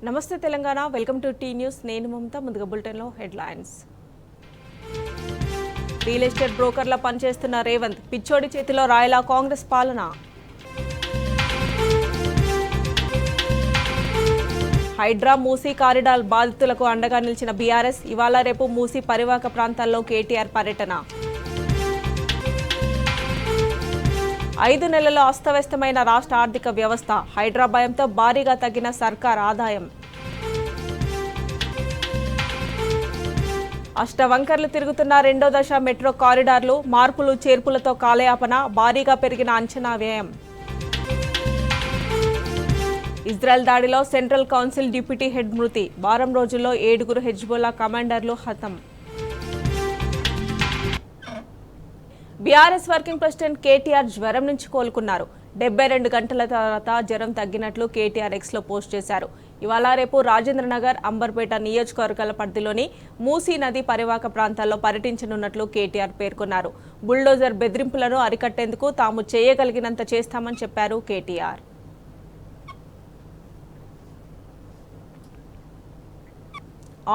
నమస్తే Telangana, welcome to T News. నేను మమతా. ముందుగా బులెటిన్లో హెడ్లైన్స్. రియల్ ఎస్టేట్ బ్రోకర్ల పనిచేస్తున్న రేవంత్, పిచ్చోడి చేతిలో రాయలా కాంగ్రెస్ పాలన. హైడ్రా మూసీ కారిడార్ బాధితులకు అండగా నిలిచిన బీఆర్ఎస్, ఇవాళ రేపు మూసీ పరివాహక ప్రాంతాల్లో కేటీఆర్ పర్యటన. 5 నెలల్లో అస్తవ్యస్తమైన రాష్ట్ర ఆర్థిక వ్యవస్థ, హైడ్రా భయంతో భారీగా తగ్గిన సర్కార్ ఆదాయం. అష్టవంకర్లు తిరుగుతున్న రెండో దశ మెట్రో కారిడార్లు, మార్పులు చేర్పులతో కాలయాపన, భారీగా పెరిగిన అంచనా వ్యయం. ఇజ్రాయెల్ దాడిలో సెంట్రల్ కౌన్సిల్ డిప్యూటీ హెడ్ మృతి, వారం రోజుల్లో 7 హెజ్బుల్లా కమాండర్లు హతం. బీఆర్ఎస్ వర్కింగ్ ప్రెసిడెంట్ కేటీఆర్ జ్వరం నుంచి కోలుకున్నారు. 72 గంటల తర్వాత జ్వరం తగ్గినట్లు కేటీఆర్ ఎక్స్లో పోస్ట్ చేశారు. ఇవాళ రేపు రాజేంద్రనగర్, అంబర్పేట నియోజకవర్గాల పరిధిలోని మూసీ నది పరివాహక ప్రాంతాల్లో పర్యటించనున్నట్లు కేటీఆర్ పేర్కొన్నారు. బుల్డోజర్ బెదిరింపులను అరికట్టేందుకు తాము చేయగలిగినంత చేస్తామని చెప్పారు కేటీఆర్.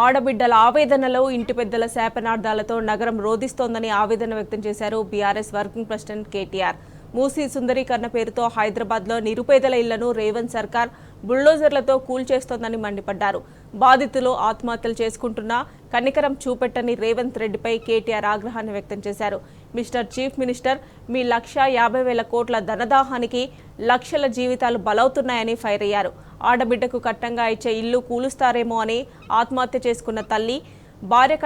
ఆడబిడ్డల ఆవేదనలో ఇంటి పెద్దల శాపనార్థాలతో నగరం రోధిస్తోందని ఆవేదన వ్యక్తం చేశారు BRS working president KTR. Musi సుందరీకరణ పేరుతో హైదరాబాద్లో నిరుపేదల ఇళ్లను రేవంత్ సర్కార్ బుల్డోజర్లతో కూల్చేస్తోందని మండిపడ్డారు. బాధితులు ఆత్మహత్యలు చేసుకుంటున్నా కనికరం చూపెట్టని రేవంత్ రెడ్డిపై కేటీఆర్ ఆగ్రహాన్ని వ్యక్తం చేశారు. మిస్టర్ చీఫ్ మినిస్టర్, మీ 1,50,000 కోట్ల ధనదాహానికి లక్షల జీవితాలు బలవుతున్నాయని ఫైర్ అయ్యారు. ఆడబిడ్డకు కట్టంగా ఇచ్చే ఇల్లు కూలుస్తారేమో అని ఆత్మహత్య చేసుకున్న తల్లి, భార్య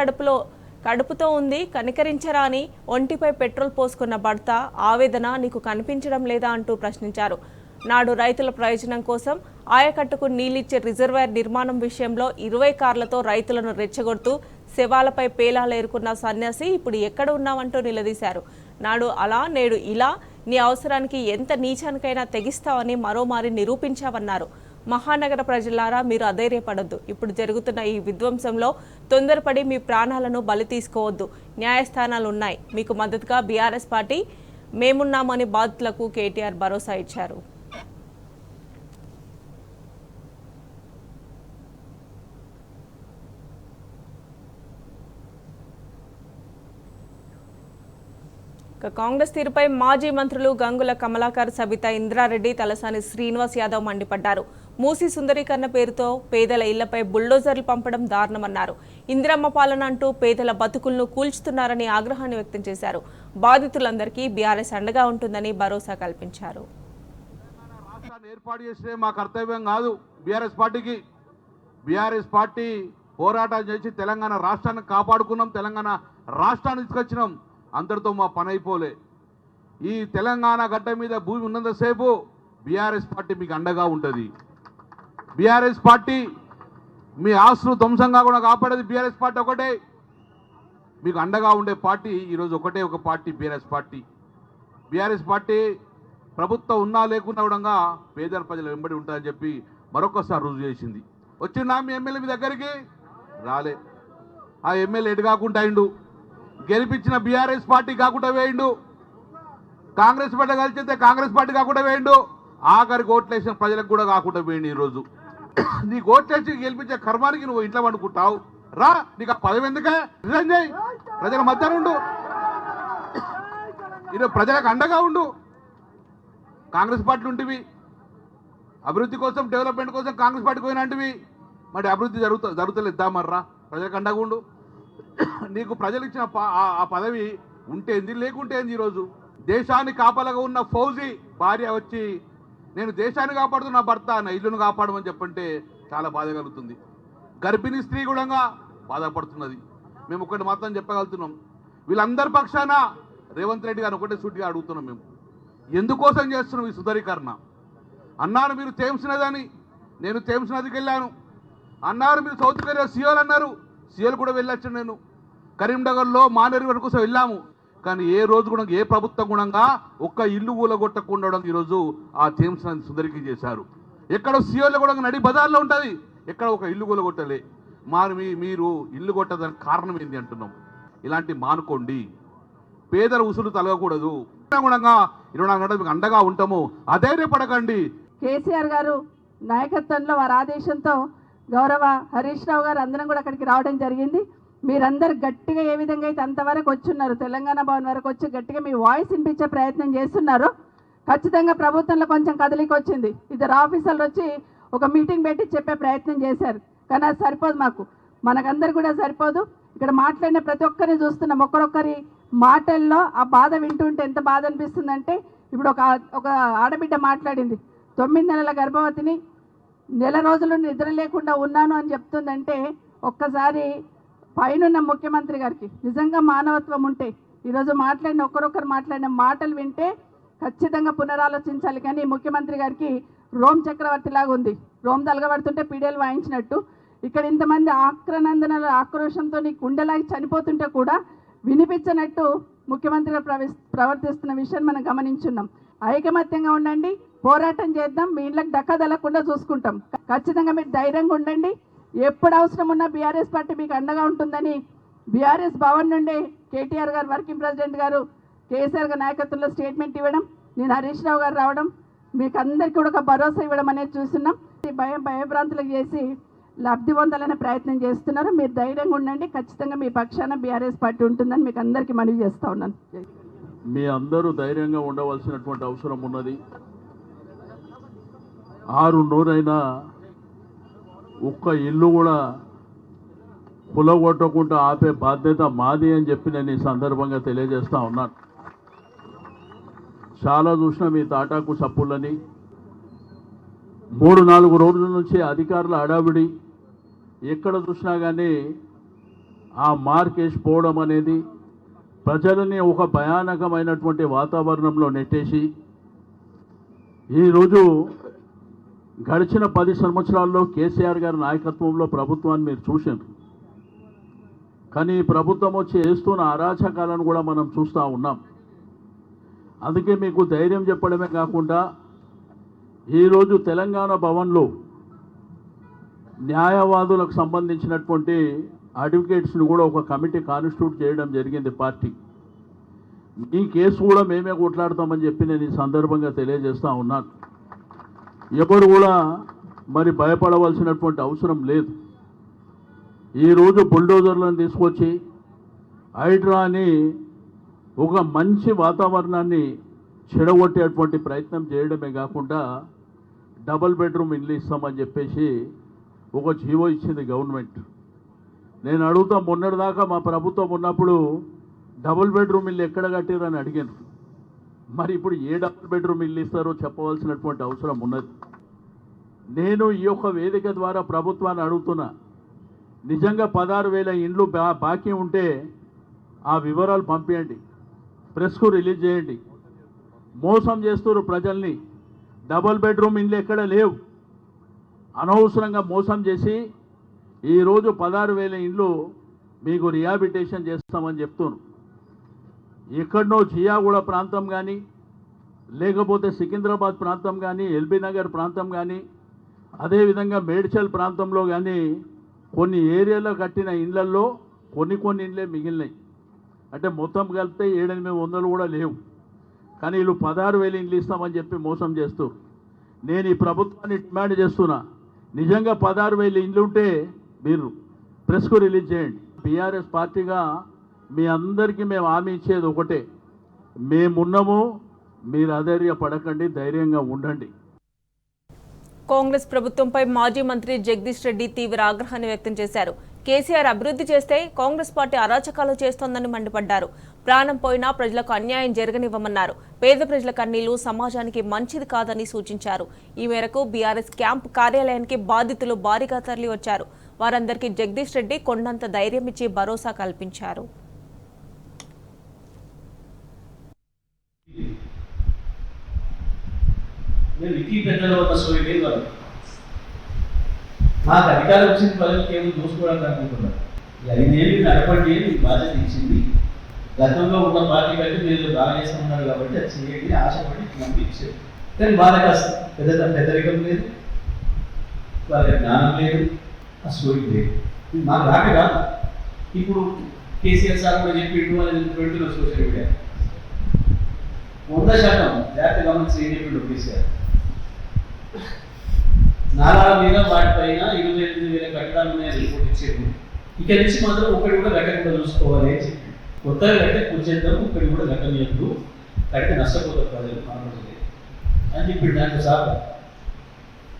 కడుపుతో ఉంది, కనికరించరా అని ఒంటిపై పెట్రోల్ పోసుకున్న భర్త ఆవేదన నీకు కనిపించడం లేదా అంటూ ప్రశ్నించారు. నాడు రైతుల ప్రయోజనం కోసం ఆయకట్టుకు నీళ్లిచ్చే రిజర్వాయర్ నిర్మాణం విషయంలో 20 కార్లతో రైతులను రెచ్చగొడుతూ శవాలపై పేలాలు ఏరుకున్న సన్యాసి ఇప్పుడు ఎక్కడ ఉన్నావంటూ నిలదీశారు. నాడు అలా, నేడు ఇలా, నీ అవసరానికి ఎంత నీచానికైనా తెగిస్తావని మరోమారి నిరూపించావన్నారు. మహానగర ప్రజలారా, మీరు అధైర్యపడొద్దు. ఇప్పుడు జరుగుతున్న ఈ విధ్వంసంలో తొందరపడి మీ ప్రాణాలను బలి తీసుకోవద్దు. న్యాయస్థానాలు ఉన్నాయి. మీకు మద్దతుగా బీఆర్ఎస్ పార్టీ మేమున్నామని బాధితులకు కేటీఆర్ భరోసా ఇచ్చారు. కాంగ్రెస్ తీరుపై మాజీ మంత్రులు గంగుల కమలాకర్, సబితా ఇంద్రారెడ్డి, తలసాని శ్రీనివాస్ యాదవ్ మండిపడ్డారు. మూసీ సుందరీకరణ పేరుతో పేదల ఇళ్లపై బుల్డోజర్లు పంపడం దారుణమన్నారు. ఇందిరమ్మ పాలన అంటూ పేదల బతుకులను కూల్చుతున్నారని ఆగ్రహాన్ని వ్యక్తం చేశారు. బాధితులందరికీ బీఆర్ఎస్ అండగా ఉంటుందని భరోసా కల్పించారు. ఏర్పాటు చేసే మా కర్తవ్యం కాదు. బీఆర్ఎస్ పార్టీ పోరాటం చేసి తెలంగాణ రాష్ట్రాన్ని కాపాడుకున్నాం, తెలంగాణ రాష్ట్రాన్ని తీసుకొచ్చినాం. అందరితో మా పని అయిపోలే. ఈ తెలంగాణ గడ్డ మీద భూమి ఉన్నంతసేపు బీఆర్ఎస్ పార్టీ మీకు అండగా ఉంటుంది. బీఆర్ఎస్ పార్టీ మీ ఆస్తులు ధ్వంసంగా కూడా కాపాడేది బీఆర్ఎస్ పార్టీ ఒకటే. మీకు అండగా ఉండే పార్టీ ఈరోజు ఒకటే ఒక party, BRS party. BRS party ప్రభుత్వం ఉన్నా లేకున్నా కూడా పేదల ప్రజలు వెంబడి ఉంటారని చెప్పి మరొకసారి రుజువు చేసింది. వచ్చిందా మీ ఎమ్మెల్యే మీ దగ్గరికి? రాలే. ఆ ఎమ్మెల్యే ఎటు కాకుండా అయిండు, గెలిపించిన బీఆర్ఎస్ పార్టీ కాకుండా వేయండు. కాంగ్రెస్ పార్టీ కలిసితే కాంగ్రెస్ పార్టీ కాకుండా వేయండు. ఆఖరికి ఓట్లేసిన ప్రజలకు కూడా కాకుండా వేయండి. ఈరోజు నీకు ఓట్లేసి గెలిపించే కర్మానికి నువ్వు ఇంట్లో వండుకుంటావు. రా, నీకు ఆ పదవి ఎందుకే? రిజైన్ చేయి. ప్రజల మధ్యాహ్నం ఉండు. ఈరోజు ప్రజలకు అండగా ఉండు. కాంగ్రెస్ పార్టీ ఉంటివి, అభివృద్ధి కోసం, డెవలప్మెంట్ కోసం కాంగ్రెస్ పార్టీకి పోయినట్టువి. మరి అభివృద్ధి జరుగుతలేద్దా? మర్రా, ప్రజలకు అండగా ఉండు. నీకు ప్రజలు ఇచ్చిన ఆ పదవి ఉంటేంది, లేకుంటేంది. ఈరోజు దేశాన్ని కాపలాగా ఉన్న ఫౌజీ భార్య వచ్చి నేను దేశాన్ని కాపాడుతున్న భర్త నా ఇల్లును కాపాడమని చెప్పంటే చాలా బాధ కలుగుతుంది. గర్భిణీ స్త్రీ కూడా బాధపడుతున్నది. మేము ఒకటి మాత్రం చెప్పగలుగుతున్నాం, వీళ్ళందరి పక్షాన రేవంత్ రెడ్డి గారు ఒకటే సూటిగా అడుగుతున్నాం. మేము ఎందుకోసం చేస్తున్నాం ఈ సుందరీకరణ అన్నారు. మీరు థేమ్స్ నది, నేను థేమ్స్ నదికి వెళ్ళాను అన్నారు. మీరు సౌత్ కొరియా సియోల్ అన్నారు, సియోల్ కూడా వెళ్ళొచ్చు. నేను కరీంనగర్లో మానేరు వరకు వెళ్ళాము. కానీ ఏ రోజు కూడా ఏ ప్రభుత్వం గుణంగా ఒక్క ఇల్లు ఊలగొట్టకుండా ఈరోజు ఆ థేమ్స్ నది సుందరికి చేశారు. ఎక్కడో సియోల్లో కూడా నడి బజార్లో ఉంటుంది, ఎక్కడ ఒక ఇల్లు ఊలగొట్టలే. మీరు ఇల్లు కొట్టడానికి కారణం ఏంటి అంటున్నాం. ఇలాంటి మానుకోండి. పేదల ఉసులు తలగకూడదు. గుణంగా 24 గంటలు మీకు అండగా ఉంటాము. అధైర్యపడకండి. కేసీఆర్ గారు నాయకత్వంలో వారి ఆదేశంతో గౌరవ హరీష్ రావు గారు అందరం కూడా అక్కడికి రావడం జరిగింది. మీరందరూ గట్టిగా ఏ విధంగా అయితే అంతవరకు వచ్చున్నారు, తెలంగాణ భవన్ వరకు వచ్చి గట్టిగా మీ వాయిస్ వినిపించే ప్రయత్నం చేస్తున్నారు. ఖచ్చితంగా ప్రభుత్వంలో కొంచెం కదలిక వచ్చింది. ఇద్దరు ఆఫీసర్లు వచ్చి ఒక మీటింగ్ పెట్టి చెప్పే ప్రయత్నం చేశారు. కానీ అది సరిపోదు, మనకందరు కూడా సరిపోదు. ఇక్కడ మాట్లాడిన ప్రతి ఒక్కరిని చూస్తున్నాం. ఒక్కరొక్కరి మాటల్లో ఆ బాధ వింటుంటే ఎంత బాధ అనిపిస్తుందంటే, ఇప్పుడు ఒక ఆడబిడ్డ మాట్లాడింది, 9 నెలల గర్భవతిని, నెల రోజులు నిద్ర లేకుండా ఉన్నాను అని చెప్తుందంటే, ఒక్కసారి పైనున్న ముఖ్యమంత్రి గారికి నిజంగా మానవత్వం ఉంటే ఈరోజు మాట్లాడిన ఒక్కరొక్కరు మాట్లాడిన మాటలు వింటే ఖచ్చితంగా పునరాలోచించాలి. కానీ ముఖ్యమంత్రి గారికి రోమ్ చక్రవర్తి లాగా ఉంది. రోమ్ తలగబడుతుంటే పీడేలు వాయించినట్టు ఇక్కడ ఇంతమంది ఆక్రనందనల ఆక్రోషంతో నీ కుండలాగి చనిపోతుంటే కూడా వినిపించనట్టు ముఖ్యమంత్రిగా ప్రవర్తిస్తున్న విషయాన్ని మనం గమనించున్నాం. ఐకమత్యంగా ఉండండి, పోరాటం చేద్దాం, మీ ఇళ్ళకి దక్కదలకుండా చూసుకుంటాం. ఖచ్చితంగా మీరు ధైర్యంగా ఉండండి. ఎప్పుడు అవసరం ఉన్నా బీఆర్ఎస్ పార్టీ మీకు అండగా ఉంటుందని బీఆర్ఎస్ భవన్ నుండి కేటీఆర్ గారు, వర్కింగ్ ప్రెసిడెంట్ గారు, కేసీఆర్ గారి నాయకత్వంలో స్టేట్మెంట్ ఇవ్వడం, నేను హరీష్ రావు గారు రావడం, మీకు అందరికీ కూడా ఒక భరోసా ఇవ్వడం అనేది చూస్తున్నాం. భయభ్రాంతులకు చేసి లబ్ధి పొందాలనే ప్రయత్నం చేస్తున్నారు. మీరు ధైర్యంగా ఉండండి. ఖచ్చితంగా మీ పక్షాన బీఆర్ఎస్ పార్టీ ఉంటుందని మీకు అందరికీ మనవి చేస్తూ ఉన్నాను. మీ అందరూ ధైర్యంగా ఉండవలసినటువంటి అవసరం ఉన్నది. 6 నూరైనా ఒక్క ఇల్లు కూడా పులగొట్టకుండా ఆపే బాధ్యత మాది అని చెప్పి నేను ఈ సందర్భంగా తెలియజేస్తా ఉన్నాను. చాలా చూసిన మీ తాటాకు సప్పులని 3-4 రోజుల నుంచి అధికారుల హడావిడి, ఎక్కడ చూసినా కానీ ఆ మార్క్ వేసిపోవడం అనేది ప్రజలని ఒక భయానకమైనటువంటి వాతావరణంలో నెట్టేసి ఈరోజు గడిచిన 10 సంవత్సరాల్లో కేసీఆర్ గారి నాయకత్వంలో ప్రభుత్వాన్ని మీరు చూశారు. కానీ ఈ ప్రభుత్వం వచ్చి వేస్తున్న అరాచకాలను కూడా మనం చూస్తూ ఉన్నాం. అందుకే మీకు ధైర్యం చెప్పడమే కాకుండా ఈరోజు తెలంగాణ భవన్లో న్యాయవాదులకు సంబంధించినటువంటి అడ్వకేట్స్ని కూడా ఒక కమిటీ కాన్స్టిట్యూట్ చేయడం జరిగింది పార్టీ. ఈ కేసు కూడా మేమే కొట్లాడతామని చెప్పి నేను ఈ సందర్భంగా తెలియజేస్తూ ఉన్నాను. ఎవరు కూడా మరి భయపడవలసినటువంటి అవసరం లేదు. ఈరోజు బుల్డోజర్లను తీసుకొచ్చి హైడ్రాని ఒక మంచి వాతావరణాన్ని చెడగొట్టేటువంటి ప్రయత్నం చేయడమే కాకుండా డబుల్ బెడ్రూమ్ ఇల్లు ఇస్తామని చెప్పేసి ఒక జీవో ఇచ్చింది గవర్నమెంట్. నేను అడుగుతా, మొన్నటిదాకా మా ప్రభుత్వం ఉన్నప్పుడు డబుల్ బెడ్రూమ్ ఇల్లు ఎక్కడ కట్టారని అడిగాను. మరి ఇప్పుడు ఏ డబుల్ బెడ్రూమ్ ఇల్లు ఇస్తారో చెప్పవలసినటువంటి అవసరం ఉన్నది. నేను ఈ యొక్క వేదిక ద్వారా ప్రభుత్వాన్ని అడుగుతున్నా, నిజంగా 16,000 ఇండ్లు బాకీ ఉంటే ఆ వివరాలు పంపించండి, ప్రెస్కు రిలీజ్ చేయండి. మోసం చేస్తున్నారు ప్రజల్ని. డబుల్ బెడ్రూమ్ ఇండ్లు ఎక్కడ లేవు. అనవసరంగా మోసం చేసి ఈరోజు 16,000 ఇండ్లు మీకు రిహాబిటేషన్ చేస్తామని చెప్తున్నారు. ఎక్కడనో జియాగూడ ప్రాంతం కానీ, లేకపోతే సికింద్రాబాద్ ప్రాంతం కానీ, ఎల్బీ నగర్ ప్రాంతం కానీ, అదేవిధంగా మేడ్చల్ ప్రాంతంలో కానీ కొన్ని ఏరియాలో కట్టిన ఇండ్లల్లో కొన్ని ఇండ్లే మిగిలినాయి. అంటే మొత్తం కలిపితే 700-800 కూడా లేవు. కానీ వీళ్ళు 16,000 ఇండ్లు ఇస్తామని చెప్పి మోసం చేస్తూ, నేను ఈ ప్రభుత్వాన్ని డిమాండ్ చేస్తున్నా, నిజంగా 16,000 ఇండ్లు ఉంటే మీరు ప్రెస్కు రిలీజ్ చేయండి. బీఆర్ఎస్ పార్టీగా మీ అందరికీ మేము హామీ ఇచ్చేది ఒకటే, మేమున్నాము, మీరు అధైర్యపడకండి, ధైర్యంగా ఉండండి. కాంగ్రెస్ ప్రభుత్వంపై మాజీ మంత్రి జగదీష్ రెడ్డి తీవ్ర ఆగ్రహాన్ని వ్యక్తం చేశారు. కేసీఆర్ అభివృద్ధి చేస్తే కాంగ్రెస్ పార్టీ అరాచకాలు చేస్తోందని మండిపడ్డారు. ప్రాణం పోయినా ప్రజలకు అన్యాయం జరగనివ్వమన్నారు. పేద ప్రజల కన్నీళ్లు సమాజానికి మంచిది కాదని సూచించారు. ఈ మేరకు బీఆర్ఎస్ క్యాంప్ కార్యాలయానికి బాధితులు భారీగా తరలి వచ్చారు. వారందరికీ జగదీష్ రెడ్డి కొండంత ధైర్యం ఇచ్చి భరోసా కల్పించారు. నాకు అధికారం వచ్చింది ప్రజలకు ఏమో దోసుకోవడానికి అనుకుంటున్నారు. 5 ఏళ్ళు నడపండి అని బాధ్యత ఇచ్చింది. గతంలో ఉన్న పార్టీ కంటే మీరు బాగా చేస్తున్నారు కాబట్టి అది చేయండి ఆశపడి పంపించారు. కానీ వాళ్ళకి పెద్దరికం లేదు, వాళ్ళకి జ్ఞానం లేదు, ఆ స్టోరీ లేదు. మాకు రాక కాదు. ఇప్పుడు కేసీఆర్ సార్ కూడా చెప్పి 2020 సోషల్ మీడియా 100% జాగ్రత్త గమనించి ఏం చెప్పిండు కేసీఆర్. నాలాల మీద వాటిపైన 28,000 కట్టడాలు ఉన్నాయని రిపోర్ట్ ఇచ్చారు. ఇక నుంచి మాత్రం ఒకటి కూడా కట్టకుండా చూసుకోవాలి అని చెప్పి కొత్తగా కట్టే కూర్చేద్దాం, ఒకటి కూడా కట్టలేదు, కడితే నష్టపోతారు ప్రజలు మానవులు అని చెప్పి దాంట్లో సార్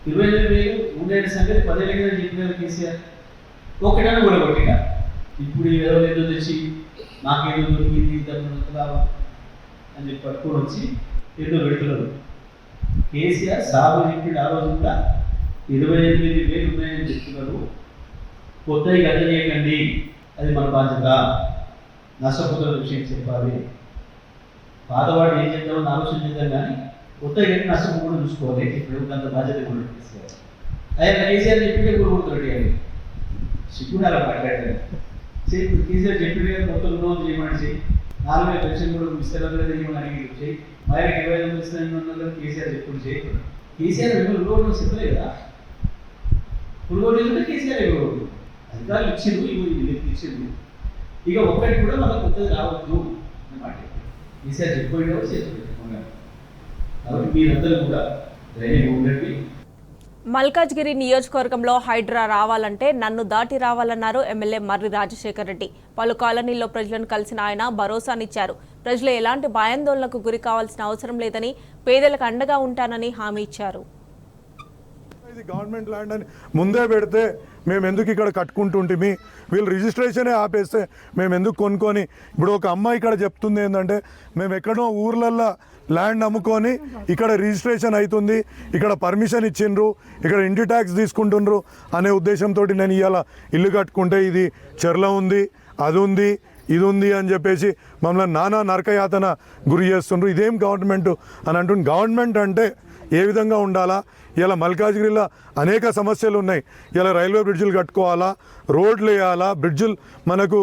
28,000 ఉండేటి సంగతి 10,000 చెప్పినారు కేసీఆర్. ఒకటని కూడా కొట్టిన ఇప్పుడు ఏదో తెచ్చి నాకేదో దొరికింది లాభం అని చెప్పి పట్టుకొని వచ్చి ఏదో పెడుతున్నారు. కేసీఆర్ సాగు చెప్పిన ఆ రోజు కూడా 28,000 ఉన్నాయని చెప్తున్నారు. కొత్తగా గత చేయకండి, అది మన బాధ్యత, నష్టపోతున్న విషయం చెప్పాలి. పాతవాడు ఏం చేద్దామని ఆలోచన చేద్దాం, కానీ కొత్తగా నష్టపోకుండా చూసుకోవాలి. ఇప్పుడు అంత బాధ్యత కూడా కేసీఆర్. ఆయన కేసీఆర్ చెప్పితే కూడా కొడుతున్నాడు, సిగ్గుడు అలా మాట్లాడారు. కేసీఆర్ చెప్పితే మొత్తం రుణం చేయమని చేయి, 4,000 పెన్షన్ కూడా ఇస్తారు చేయమని అడిగి చేయి, మహిళకి 25,000 ఇస్తాను కేసీఆర్ చెప్పుడు చేయకూడదు. కేసీఆర్ రుణం చెప్పలే కదా, పురుగోడు కేసీఆర్ ఇవ్వకూడదు. అధికారులు ఇచ్చిండు, ఇవి ఇచ్చిండు. ఇక ఒక్కటి కూడా మనకు కొత్తది రావద్దు అన్నమాట కేసీఆర్ చెప్పిపోయినా చెప్పలేదు. కాబట్టి మీరందరూ కూడా ధైర్యంగా ఉండండి. మల్కాజ్గిరి నియోజకవర్గంలో హైడ్రా రావాలంటే నన్ను దాటి రావాలన్నారు ఎమ్మెల్యే మర్రి రాజశేఖర్ రెడ్డి. పలు కాలనీల్లో ప్రజలను కలిసిన ఆయన భరోసానిచ్చారు. ప్రజలు ఎలాంటి భయాందోళనకు గురి కావాల్సిన అవసరం లేదని, పేదలకు అండగా ఉంటానని హామీ ఇచ్చారు. ఇది గవర్నమెంట్ ల్యాండ్ అని ముందే పెడితే మేము ఎందుకు ఇక్కడ కట్టుకుంటుంటిమి, వీళ్ళు రిజిస్ట్రేషనే ఆపేస్తే మేము ఎందుకు కొనుక్కొని. ఇప్పుడు ఒక అమ్మాయి ఇక్కడ చెప్తుంది ఏంటంటే, మేము ఎక్కడో ఊర్లల్లో ల్యాండ్ అమ్ముకొని ఇక్కడ రిజిస్ట్రేషన్ అవుతుంది, ఇక్కడ పర్మిషన్ ఇచ్చిండ్రు, ఇక్కడ ఇంటి ట్యాక్స్ తీసుకుంటుండ్రు అనే ఉద్దేశంతో నేను ఇవాళ ఇల్లు కట్టుకుంటే ఇది చెర్ల ఉంది, అది ఉంది, ఇది ఉంది అని చెప్పేసి మమ్మల్ని నానా నరకయాతన గురి చేస్తుండ్రు. ఇదేం గవర్నమెంట్ అని అంటుంది. గవర్నమెంట్ అంటే ఏ విధంగా ఉండాలా? ఇలా మల్కాజ్గిరిలో అనేక సమస్యలు ఉన్నాయి. ఇలా రైల్వే బ్రిడ్జిలు కట్టుకోవాలా, రోడ్లు వేయాలా, బ్రిడ్జిలు మనకు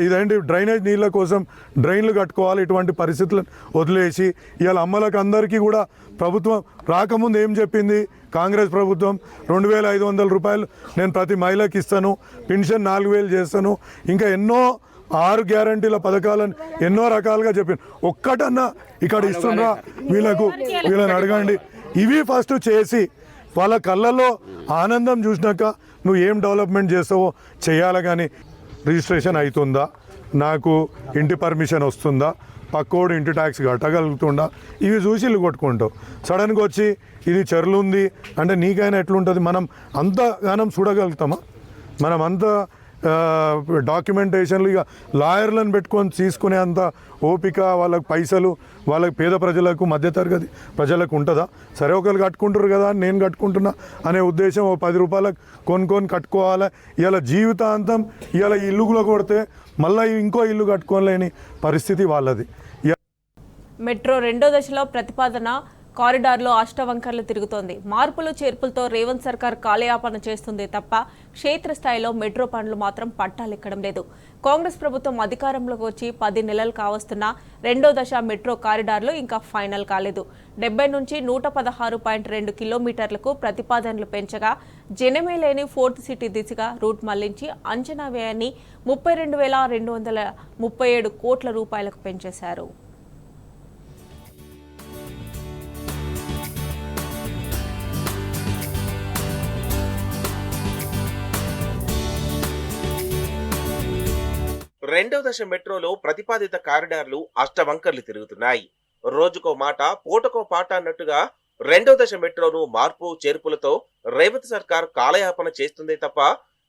ఇదేంటి డ్రైనేజ్ నీళ్ళ కోసం డ్రైన్లు కట్టుకోవాలి. ఇటువంటి పరిస్థితులను వదిలేసి ఇవాళ అమ్మలకు అందరికీ కూడా ప్రభుత్వం రాకముందు ఏం చెప్పింది కాంగ్రెస్ ప్రభుత్వం, 2,500 రూపాయలు నేను ప్రతి మహిళకి ఇస్తాను, పెన్షన్ 4,000 చేస్తాను, ఇంకా ఎన్నో 6 గ్యారంటీల పథకాలను ఎన్నో రకాలుగా చెప్పింది. ఒక్కటన్నా ఇక్కడ ఇస్తుండ్రా వీళ్ళని అడగండి. ఇవి ఫస్ట్ చేసి వాళ్ళ కళ్ళల్లో ఆనందం చూసినాక నువ్వు ఏం డెవలప్మెంట్ చేస్తావో చేయాలి. కానీ రిజిస్ట్రేషన్ అవుతుందా, నాకు ఇంటి పర్మిషన్ వస్తుందా, పక్కోడు ఇంటి ట్యాక్స్ కట్టగలుగుతుందా, ఇవి చూసి ఇల్లు కొట్టుకుంటావు. సడన్గా వచ్చి ఇది చెర్లు ఉంది అంటే నీకైనా ఎట్లుంటుంది? మనం అంతగానం చూడగలుగుతామా? మనం అంత డాక్యుమెంటేషన్లు ఇక లాయర్లను పెట్టుకొని తీసుకునే అంత ఓపిక వాళ్ళకి పైసలు వాళ్ళకి పేద ప్రజలకు మధ్యతరగతి ప్రజలకు ఉంటుందా? సరే ఒకరు కట్టుకుంటారు కదా నేను కట్టుకుంటున్నా అనే ఉద్దేశం, ఓ 10 రూపాయలకు కొనుక్కొని కట్టుకోవాలి. ఇలా జీవితాంతం ఇలా ఇల్లు కూడా కొడితే మళ్ళీ ఇంకో ఇల్లు కట్టుకోలేని పరిస్థితి వాళ్ళది. మెట్రో 2వ దశలో ప్రతిపాదన కారిడార్లో అష్టవంకర్లు తిరుగుతోంది. మార్పులు చేర్పులతో రేవంత్ సర్కార్ కాలయాపన చేస్తుంది తప్ప క్షేత్రస్థాయిలో మెట్రో పనులు మాత్రం పట్టాలెక్కడం లేదు. కాంగ్రెస్ ప్రభుత్వం అధికారంలోకి వచ్చి 10 నెలలు కావస్తున్నా 2వ దశ మెట్రో కారిడార్లు ఇంకా ఫైనల్ కాలేదు. 70 నుంచి 116.2 కిలోమీటర్లకు ప్రతిపాదనలు పెంచగా జనమే లేని 4th సిటీ దిశగా రూట్ మళ్లించి అంచనా వ్యయాన్ని 32,237 కోట్ల రూపాయలకు పెంచేశారు. రెండవ దశ మెట్రోలో ప్రతిపాదిత కారిడార్లు అష్టవంకర్లు తిరుగుతున్నాయి. రోజుకో మాట పూటకో పాట అన్నట్టుగా 2వ దశ మెట్రోను మార్పు చేర్పులతో రేవంత్ సర్కార్ కాలయాపన చేస్తుందే తప్ప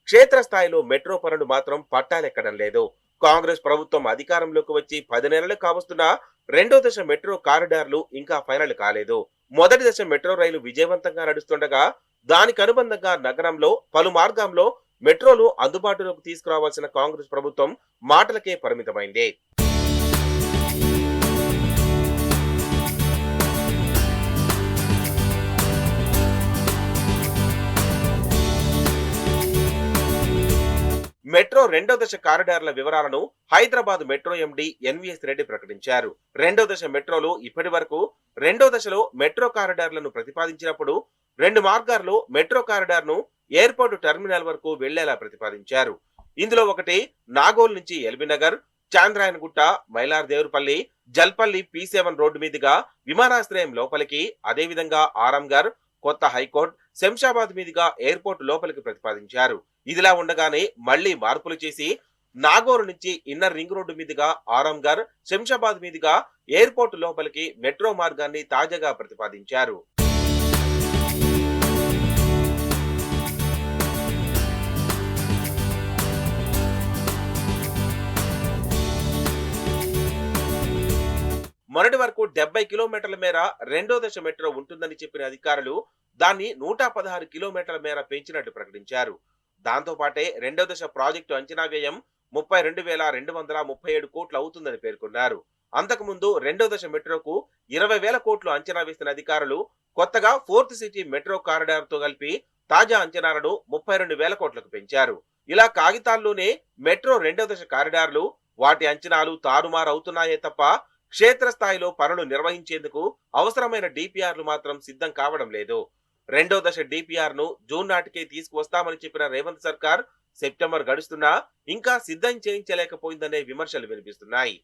క్షేత్రస్థాయిలో మెట్రో పనులు మాత్రం పట్టాలెక్కడం లేదు. కాంగ్రెస్ ప్రభుత్వం అధికారంలోకి వచ్చి 10 నెలలు కావస్తున్నా 2వ దశ మెట్రో కారిడార్లు ఇంకా ఫైనల్ కాలేదు. మొదటి దశ మెట్రో రైలు విజయవంతంగా నడుస్తుండగా దానికి అనుబంధంగా నగరంలో పలు మార్గాల్లో మెట్రోలు అందుబాటులోకి తీసుకురావాల్సిన కాంగ్రెస్ ప్రభుత్వం మాటలకే పరిమితమైంది. మెట్రో 2వ దశ కారిడార్ల వివరాలను Hyderabad metro MD NVS Reddy ప్రకటించారు. 2వ దశ మెట్రోలు ఇప్పటి వరకు 2వ దశలో మెట్రో కారిడార్లను ప్రతిపాదించినప్పుడు 2 మార్గాల్లో మెట్రో కారిడార్ ను ఎయిర్పోర్టు టెర్మినల్ వరకు వెళ్లేలా ప్రతిపాదించారు. ఇందులో ఒకటి నాగోల్ నుంచి ఎల్బీనగర్, చాంద్రాయనగుట్ట, మైలార్దేవరపల్లి, జల్పల్లి P7 రోడ్డు మీదుగా విమానాశ్రయం లోపలికి, అదేవిధంగా ఆరాంఘర్, కొత్త హైకోర్టు, శంషాబాద్ మీదుగా ఎయిర్పోర్ట్ లోపలికి ప్రతిపాదించారు. ఇదిలా ఉండగానే మళ్లీ మార్పులు చేసి నాగోర్ నుంచి ఇన్నర్ రింగ్ రోడ్డు మీదుగా ఆరాంఘర్, శంషాబాద్ మీదుగా ఎయిర్పోర్ట్ లోపలికి మెట్రో మార్గాన్ని తాజాగా ప్రతిపాదించారు. మొన్నటి వరకు 70 కిలోమీటర్ల మేర రెండో దశ మెట్రో ఉంటుందని చెప్పిన అధికారులు దాన్ని 116 కిలోమీటర్ల మేర పెంచినట్టు ప్రకటించారు. దాంతో పాటే రెండో దశ ప్రాజెక్టు అంచనా వ్యయం 32,237 కోట్లు అవుతుందని పేర్కొన్నారు. అంతకుముందు రెండో దశ మెట్రోకు 20,000 కోట్లు అంచనా వేసిన అధికారులు కొత్తగా ఫోర్త్ సిటీ మెట్రో కారిడార్ తో కలిపి తాజా అంచనాలను 32,000 కోట్లకు పెంచారు. ఇలా కాగితాల్లోనే మెట్రో రెండో దశ కారిడార్లు, వాటి అంచనాలు తారుమారు అవుతున్నాయే తప్ప క్షేత్రస్థాయిలో పనులు నిర్వహించేందుకు అవసరమైన డిపిఆర్లు మాత్రం సిద్ధం కావడం లేదు. రెండో దశ డిపిఆర్ ను జూన్ నాటికే తీసుకువస్తామని చెప్పిన రేవంత్ సర్కార్ సెప్టెంబర్ గడుస్తున్నా ఇంకా సిద్ధం చేయించలేకపోయిందనే విమర్శలు వినిపిస్తున్నాయి.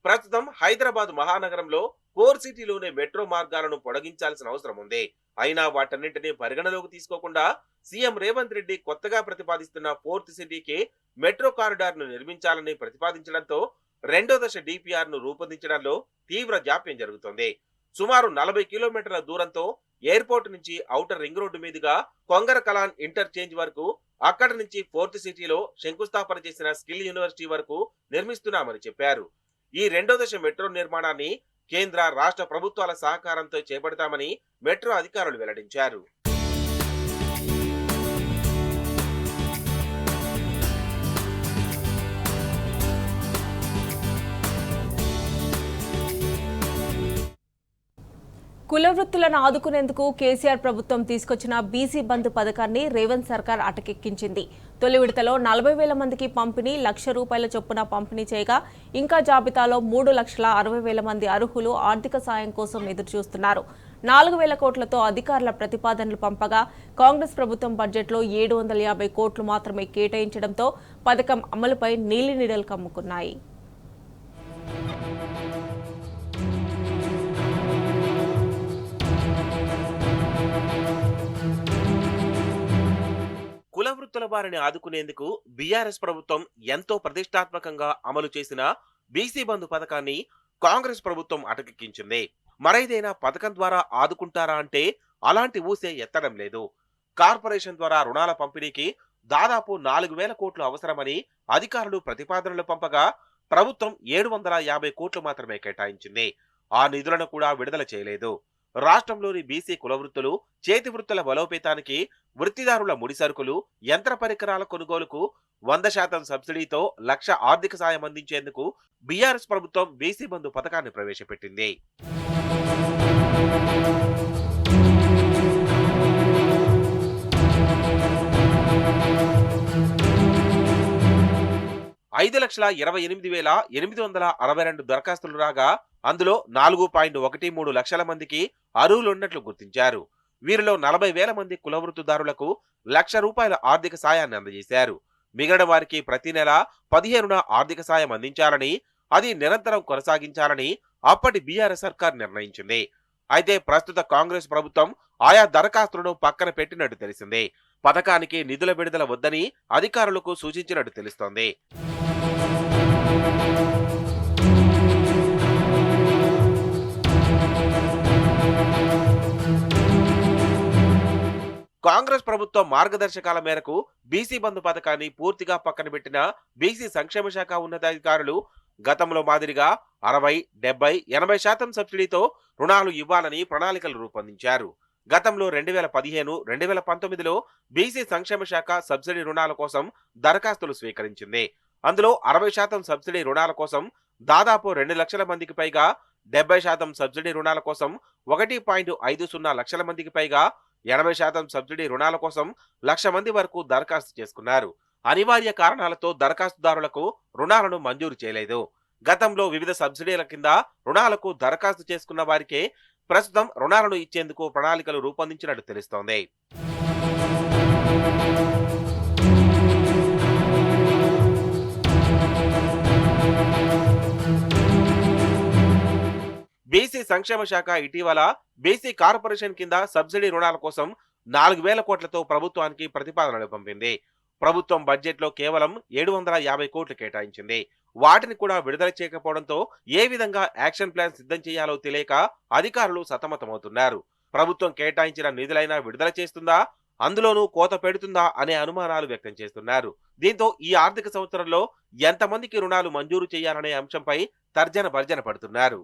ప్రస్తుతం హైదరాబాద్ మహానగరంలో కోర్ సిటీలోనే మెట్రో మార్గాలను పొడిగించాల్సిన అవసరం ఉంది. అయినా వాటన్నింటినీ పరిగణలోకి తీసుకోకుండా సీఎం రేవంత్ రెడ్డి కొత్తగా ప్రతిపాదిస్తున్న ఫోర్త్ సిటీకి మెట్రో కారిడార్ ను నిర్మించాలని ప్రతిపాదించడంతో రెండో దశ డిపిఆర్ ను రూపొందించడంలో తీవ్ర జాప్యం జరుగుతోంది. సుమారు 40 కిలోమీటర్ల దూరంతో ఎయిర్పోర్ట్ నుంచి ఔటర్ రింగ్ రోడ్డు మీదుగా కొంగర కలాన్ ఇంటర్చేంజ్ వరకు, అక్కడి నుంచి ఫోర్త్ సిటీలో శంకుస్థాపన చేసిన స్కిల్ యూనివర్సిటీ వరకు నిర్మిస్తున్నామని చెప్పారు. ఈ రెండో దశ మెట్రో నిర్మాణాన్ని కేంద్ర, రాష్ట్ర ప్రభుత్వాల సహకారంతో చేపడతామని మెట్రో అధికారులు వెల్లడించారు. కుల వృత్తులను ఆదుకునేందుకు కేసీఆర్ ప్రభుత్వం తీసుకొచ్చిన బీసీ బంధు పథకాన్ని రేవంత్ సర్కార్ అటకెక్కించింది. తొలి విడతలో 40,000 మందికి పంపిణీ, ₹1,00,000 చొప్పున పంపిణీ చేయగా ఇంకా జాబితాలో 3,60,000 మంది అర్హులు ఆర్థిక సాయం కోసం ఎదురుచూస్తున్నారు. 4,000 కోట్లతో అధికారుల ప్రతిపాదనలు పంపగా కాంగ్రెస్ ప్రభుత్వం బడ్జెట్లో 750 కోట్లు మాత్రమే కేటాయించడంతో పథకం అమలుపై నీలినీడలు కమ్ముకున్నాయి. కుల వృత్తుల వారిని ఆదుకునేందుకు బీఆర్ఎస్ ప్రభుత్వం ఎంతో ప్రతిష్టాత్మకంగా అమలు చేసిన బీసీ బంధు పథకాన్ని కాంగ్రెస్ ప్రభుత్వం అటకెక్కించింది. మరైదేనా పథకం ద్వారా ఆదుకుంటారా అంటే అలాంటి ఊసే ఎత్తడం లేదు. కార్పొరేషన్ ద్వారా రుణాల పంపిణీకి దాదాపు 4,000 కోట్లు అవసరమని అధికారులు ప్రతిపాదనలు పంపగా ప్రభుత్వం 750 కోట్లు మాత్రమే కేటాయించింది. ఆ నిధులను కూడా విడుదల చేయలేదు. రాష్ట్రంలోని బీసీ కుల వృత్తులు, చేతి వృత్తుల బలోపేతానికి, వృత్తిదారుల ముడి సరుకులు, యంత్ర పరికరాల కొనుగోలుకు 100% సబ్సిడీతో 1,00,000 ఆర్థిక సాయం అందించేందుకు బీఆర్ఎస్ ప్రభుత్వం బీసీ బంధు పథకాన్ని ప్రవేశపెట్టింది. $5,28,862 దరఖాస్తులు రాగా అందులో 4.13 లక్షల మందికి అర్హులున్నట్లు గుర్తించారు. వీరిలో 40,000 మంది కులవృత్తిదారులకు ₹1,00,000 ఆర్థిక సాయాన్ని అందజేశారు. మిగిలిన వారికి ప్రతి నెల 15న ఆర్థిక సాయం అందించాలని, అది నిరంతరం కొనసాగించాలని అప్పటి బీఆర్ఎస్ సర్కార్ నిర్ణయించింది. అయితే ప్రస్తుత కాంగ్రెస్ ప్రభుత్వం ఆయా దరఖాస్తులను పక్కన పెట్టినట్టు తెలిసింది. పథకానికి నిధుల విడుదల వద్దని అధికారులకు సూచించినట్టు తెలుస్తోంది. కాంగ్రెస్ ప్రభుత్వం మార్గదర్శకాల మేరకు బీసీ బంధు పథకాన్ని పూర్తిగా పక్కన పెట్టిన బీసీ సంక్షేమ శాఖ ఉన్నతాధికారులు గతంలో మాదిరిగా 60, 70, 80% సబ్సిడీతో రుణాలు ఇవ్వాలని ప్రణాళికలు రూపొందించారు. గతంలో 2015, 2019లో బీసీ సంక్షేమ శాఖ సబ్సిడీ రుణాల కోసం దరఖాస్తులు స్వీకరించింది. అందులో 60% సబ్సిడీ రుణాల కోసం దాదాపు 2 లక్షల మందికి పైగా, 70% సబ్సిడీ రుణాల కోసం 1.50 లక్షల మందికి పైగా, 80% సబ్సిడీ రుణాల కోసం 1,00,000 మంది వరకు దరఖాస్తు చేసుకున్నారు. అనివార్య కారణాలతో దరఖాస్తుదారులకు రుణాలను మంజూరు చేయలేదు. గతంలో వివిధ సబ్సిడీల కింద రుణాలకు దరఖాస్తు చేసుకున్న వారికే ప్రస్తుతం రుణాలను ఇచ్చేందుకు ప్రణాళికలు రూపొందించినట్టు తెలుస్తోంది. బీసీ సంక్షేమ శాఖ ఇటీవల బీసీ కార్పొరేషన్ కింద సబ్సిడీ రుణాల కోసం 4,000 కోట్లతో ప్రభుత్వానికి ప్రతిపాదనలు పంపింది. ప్రభుత్వం బడ్జెట్లో కేవలం 750 కోట్లు కేటాయించింది. వాటిని కూడా విడుదల చేయకపోవడంతో ఏ విధంగా యాక్షన్ ప్లాన్ సిద్ధం చేయాలో తెలియక అధికారులు సతమతమవుతున్నారు. ప్రభుత్వం కేటాయించిన నిధులైనా విడుదల చేస్తుందా, అందులోనూ కోత పెడుతుందా అనే అనుమానాలు వ్యక్తం చేస్తున్నారు. దీంతో ఈ ఆర్థిక సంవత్సరంలో ఎంతమందికి రుణాలు మంజూరు చేయాలనే అంశంపై తర్జన భర్జన పడుతున్నారు.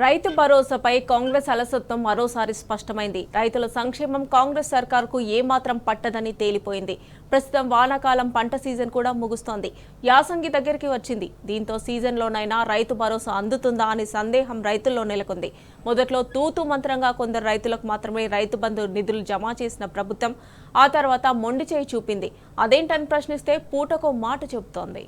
రైతు భరోసాపై కాంగ్రెస్ అలసత్వం మరోసారి స్పష్టమైంది. రైతుల సంక్షేమం కాంగ్రెస్ సర్కార్కు ఏమాత్రం పట్టదని తేలిపోయింది. ప్రస్తుతం వానాకాలం పంట సీజన్ కూడా ముగుస్తోంది. యాసంగి దగ్గరికి వచ్చింది. దీంతో సీజన్లోనైనా రైతు భరోసా అందుతుందా అనే సందేహం రైతుల్లో నెలకొంది. మొదట్లో తూతూ మంత్రంగా కొందరు రైతులకు మాత్రమే రైతు బంధు నిధులు జమ చేసిన ప్రభుత్వం ఆ తర్వాత మొండి చేయి చూపింది. అదేంటని ప్రశ్నిస్తే పూటకో మాట చెబుతోంది.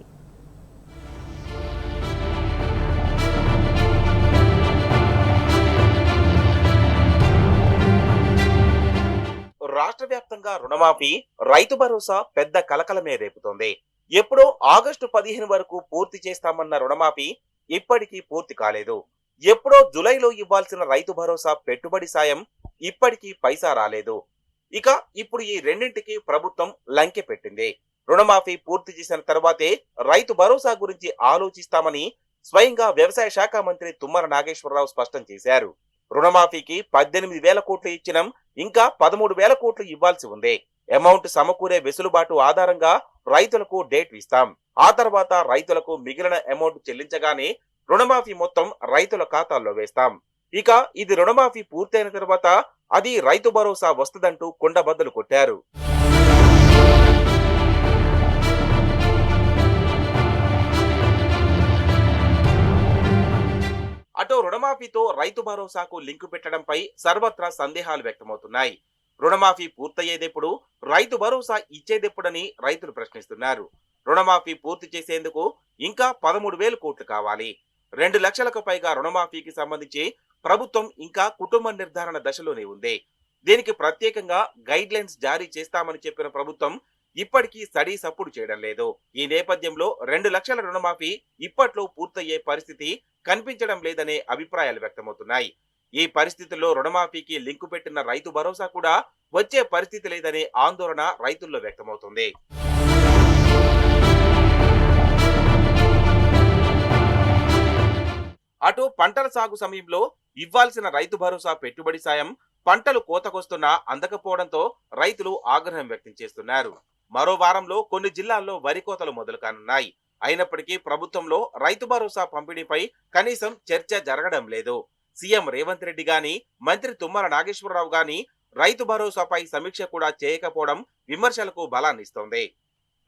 రాష్ట్ర వ్యాప్తంగా రుణమాఫీ, రైతు భరోసా పెద్ద కలకలమే రేపుతోంది. ఎప్పుడో ఆగస్టు 15 వరకు పూర్తి చేస్తామన్న రుణమాఫీ ఇప్పటికీ పూర్తి కాలేదు. ఎప్పుడో జులైలో ఇవ్వాల్సిన రైతు భరోసా పెట్టుబడి సాయం ఇప్పటికీ పైసా రాలేదు. ఇక ఇప్పుడు ఈ రెండింటికి ప్రభుత్వం లంకె పెట్టింది. రుణమాఫీ పూర్తి చేసిన తర్వాతే రైతు భరోసా గురించి ఆలోచిస్తామని స్వయంగా వ్యవసాయ శాఖ మంత్రి తుమ్మల నాగేశ్వరరావు స్పష్టం చేశారు. రుణమాఫీకి 18,000 కోట్లు ఇచ్చినం, ఇంకా 13,000 కోట్లు ఇవ్వాల్సి ఉంది. అమౌంట్ సమకూరే వెసులుబాటు ఆధారంగా రైతులకు డేట్ ఇస్తాం. ఆ తర్వాత రైతులకు మిగిలిన అమౌంట్ చెల్లించగానే రుణమాఫీ మొత్తం రైతుల ఖాతాల్లో వేస్తాం. ఇక ఇది రుణమాఫీ పూర్తయిన తర్వాత అది రైతు భరోసా వస్తుందంటూ కుండబద్దలు కొట్టారు. అటు రుణమాఫీతో రైతు భరోసాకు లింకు పెట్టడంపై సర్వత్రా సందేహాలు వ్యక్తమవుతున్నాయి. రుణమాఫీ పూర్తయ్యేదెప్పుడు, రైతు భరోసా ఇచ్చేదెప్పుడని రైతులు ప్రశ్నిస్తున్నారు. రుణమాఫీ పూర్తి చేసేందుకు ఇంకా 13,000 కోట్లు కావాలి. 2 లక్షలకు పైగా రుణమాఫీకి సంబంధించి ప్రభుత్వం ఇంకా కుటుంబ నిర్ధారణ దశలోనే ఉంది. దీనికి ప్రత్యేకంగా గైడ్ లైన్స్ జారీ చేస్తామని చెప్పిన ప్రభుత్వం ఇప్పటికీ స్టడీ సప్పుడు చేయడం లేదు. ఈ నేపథ్యంలో 2 లక్షల రుణమాఫీ ఇప్పట్లో పూర్తయ్యే పరిస్థితి కనిపించడం లేదనే అభిప్రాయాలు వ్యక్తమవుతున్నాయి. ఈ పరిస్థితుల్లో రుణమాఫీకి లింకు పెట్టిన రైతు భరోసా కూడా వచ్చే పరిస్థితి లేదనే ఆందోళన రైతుల్లో వ్యక్తమవుతుంది. అటు పంటల సాగు సమయంలో ఇవ్వాల్సిన రైతు భరోసా పెట్టుబడి సాయం పంటలు కోతకొస్తున్నా అందకపోవడంతో రైతులు ఆగ్రహం వ్యక్తం చేస్తున్నారు. మరో వారంలో కొన్ని జిల్లాల్లో వరి కోతలు మొదలు కానున్నాయి. అయినప్పటికీ ప్రభుత్వంలో రైతు భరోసా పంపిణీపై కనీసం చర్చ జరగడం లేదు. సీఎం రేవంత్ రెడ్డి గాని, మంత్రి తుమ్మల నాగేశ్వరరావు గాని రైతు భరోసాపై సమీక్ష కూడా చేయకపోవడం విమర్శలకు బలాన్నిస్తోంది.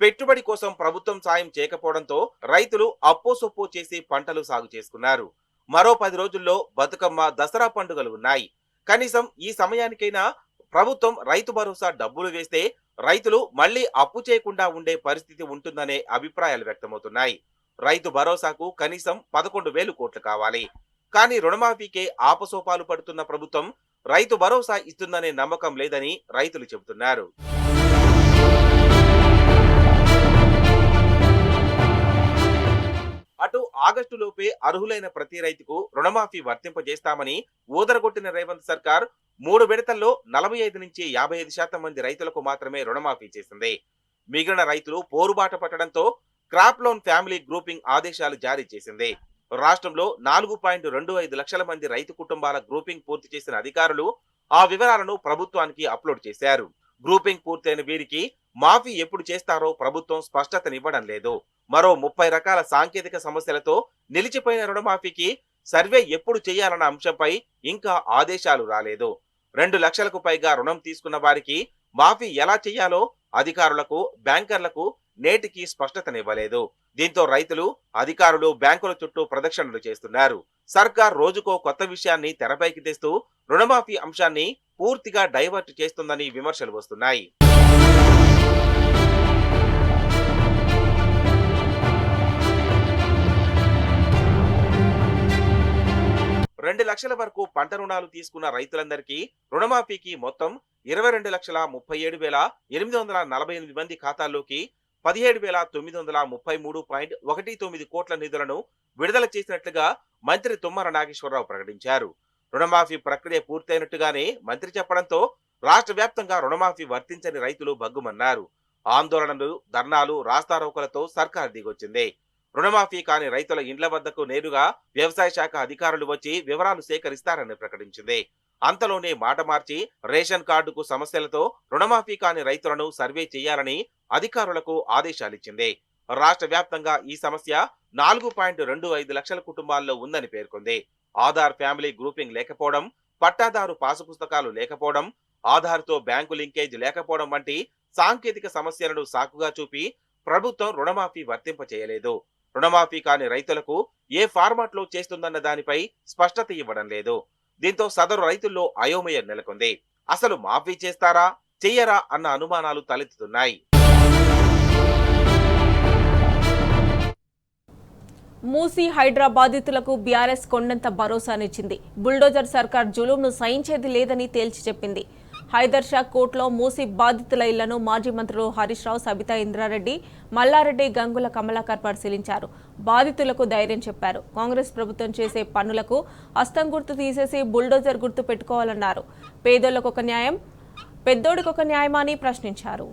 పెట్టుబడి కోసం ప్రభుత్వం సాయం చేయకపోవడంతో రైతులు అప్పోసొప్పో చేసి పంటలు సాగు చేసుకున్నారు. మరో 10 రోజుల్లో బతుకమ్మ, దసరా పండుగలు ఉన్నాయి. కనీసం ఈ సమయానికైనా ప్రభుత్వం రైతు భరోసా డబ్బులు వేస్తే రైతులు మళ్లీ అప్పు చేయకుండా ఉండే పరిస్థితి ఉంటుందనే అభిప్రాయాలు వ్యక్తమవుతున్నాయి. రైతు భరోసాకు కనీసం 11,000 కోట్లు కావాలి. కానీ రుణమాఫీకే ఆపసోపాలు పడుతున్న ప్రభుత్వం రైతు భరోసా ఇస్తుందనే నమ్మకం లేదని రైతులు చెబుతున్నారు. అటు ఆగస్టులోపే అర్హులైన ప్రతి రైతుకు రుణమాఫీ వర్తింపజేస్తామని ఊదరగొట్టిన రేవంత్ సర్కార్ 3 విడతల్లో 45 నుంచి 55% మంది రైతులకు మాత్రమే రుణమాఫీ చేసింది. మిగిలిన రైతులు పోరుబాట పట్టడంతో క్రాప్ లోన్ ఫ్యామిలీ గ్రూపింగ్ ఆదేశాలు జారీ చేసింది. రాష్ట్రంలో 4.25 లక్షల మంది రైతు కుటుంబాల గ్రూపింగ్ పూర్తి చేసిన అధికారులు ఆ వివరాలను ప్రభుత్వానికి అప్లోడ్ చేశారు. గ్రూపింగ్ పూర్తయిన వీరికి మాఫీ ఎప్పుడు చేస్తారో ప్రభుత్వం స్పష్టతనివ్వడం లేదు. మరో 30 రకాల సాంకేతిక సమస్యలతో నిలిచిపోయిన రుణమాఫీకి సర్వే ఎప్పుడు చేయాలన్న అంశంపై ఇంకా ఆదేశాలు రాలేదు. 2 లక్షలకు పైగా రుణం తీసుకున్న వారికి మాఫీ ఎలా చేయాలో అధికారులకు, బ్యాంకర్లకు నేటికి స్పష్టతనివ్వలేదు. దీంతో రైతులు, అధికారులు బ్యాంకుల చుట్టూ ప్రదక్షిణలు చేస్తున్నారు. సర్కార్ రోజుకో కొత్త విషయాన్ని తెరపైకి తెస్తూ రుణమాఫీ అంశాన్ని పూర్తిగా డైవర్ట్ చేస్తుందని విమర్శలు వస్తున్నాయి. 2 లక్షల వరకు పంట రుణాలు తీసుకున్న రైతులందరికీ రుణమాఫీకి మొత్తం 22,37,848 మంది ఖాతాల్లోకి 17,933.19 కోట్ల నిధులను విడుదల చేసినట్లుగా మంత్రి తుమ్మల నాగేశ్వరరావు ప్రకటించారు. రుణమాఫీ ప్రక్రియ పూర్తయినట్టుగానే మంత్రి చెప్పడంతో రాష్ట్ర వ్యాప్తంగా రుణమాఫీ వర్తించని రైతులు బగ్గుమన్నారు. ఆందోళనలు, ధర్నాలు, రాస్తారోకలతో సర్కార్ దిగొచ్చింది. రుణమాఫీ కాని రైతుల ఇండ్ల వద్దకు నేరుగా వ్యవసాయ శాఖ అధికారులు వచ్చి వివరాలు సేకరిస్తారని ప్రకటించింది. అంతలోనే మాట మార్చి రేషన్ కార్డుకు సమస్యలతో రుణమాఫీ కాని రైతులను సర్వే చేయాలని అధికారులకు ఆదేశాలిచ్చింది. రాష్ట్ర వ్యాప్తంగా ఈ సమస్య 4.25 లక్షల కుటుంబాల్లో ఉందని పేర్కొంది. ఆధార్ ఫ్యామిలీ గ్రూపింగ్ లేకపోవడం, పట్టాదారు పాసు పుస్తకాలు లేకపోవడం, ఆధార్తో బ్యాంకు లింకేజ్ లేకపోవడం వంటి సాంకేతిక సమస్యలను సాకుగా చూపి ప్రభుత్వం రుణమాఫీ వర్తింప చేయలేదు. రుణమాఫీ కాని రైతులకు ఏ ఫార్మాట్లో చేస్తుందన్న దానిపై స్పష్టత ఇవ్వడం లేదు. దీంతో సదరు రైతుల్లో అయోమయం నెలకొంది. అసలు మాఫీ చేస్తారా, చెయ్యరా అన్న అనుమానాలు తలెత్తుతున్నాయి. మూసీ హైడ్రా బాధితులకు బీఆర్ఎస్ కొండంత భరోసానిచ్చింది. బుల్డోజర్ సర్కార్ జులుంను సహించేది లేదని తేల్చి చెప్పింది. హైదర్ షా కోర్టులో మూసీ బాధితుల ఇళ్లను మాజీ మంత్రులు హరీష్ రావు, సబితా ఇంద్రారెడ్డి, మల్లారెడ్డి, గంగుల కమలాకర్ పరిశీలించారు. బాధితులకు ధైర్యం చెప్పారు. కాంగ్రెస్ ప్రభుత్వం చేసే పనులకు హస్తం గుర్తు తీసేసి బుల్డోజర్ గుర్తు పెట్టుకోవాలన్నారు. పేదోళ్లకు ఒక న్యాయం, పెద్దోడికి ఒక న్యాయమా అని ప్రశ్నించారు.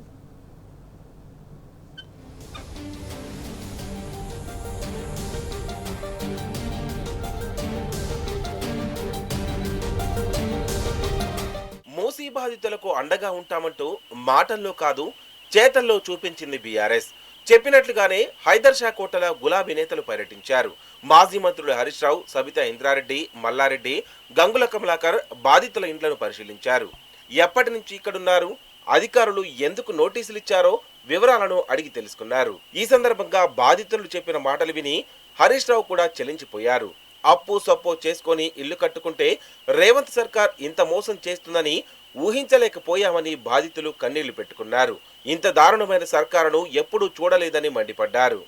మూసీ బాధితులకు అండగా ఉంటామంటూ మాటల్లో కాదు చేతల్లో చూపించింది బీఆర్ఎస్. చెప్పినట్లుగానే హైదర్ షా కోటల గులాబీ నేతలు పర్యటించారు. మాజీ మంత్రులు హరీష్ రావు, సబితా ఇంద్రారెడ్డి, మల్లారెడ్డి, గంగుల కమలాకర్ బాధితుల ఇండ్లను పరిశీలించారు. ఎప్పటి నుంచి ఇక్కడున్నారు, అధికారులు ఎందుకు నోటీసులు ఇచ్చారో వివరాలను అడిగి తెలుసుకున్నారు. ఈ సందర్భంగా బాధితులు చెప్పిన మాటలు విని హరీష్ రావు కూడా చెలించిపోయారు. అప్పు సప్పు చేసుకొని ఇల్లు కట్టుకుంటే రేవంత్ సర్కార్ ఇంత మోసం చేస్తుందని ఊహించలేకపోయామని బాధితులు కన్నీళ్లు పెట్టుకున్నారు. ఇంత దారుణమైన సర్కారును ఎప్పుడూ చూడలేదని మండిపడ్డారు.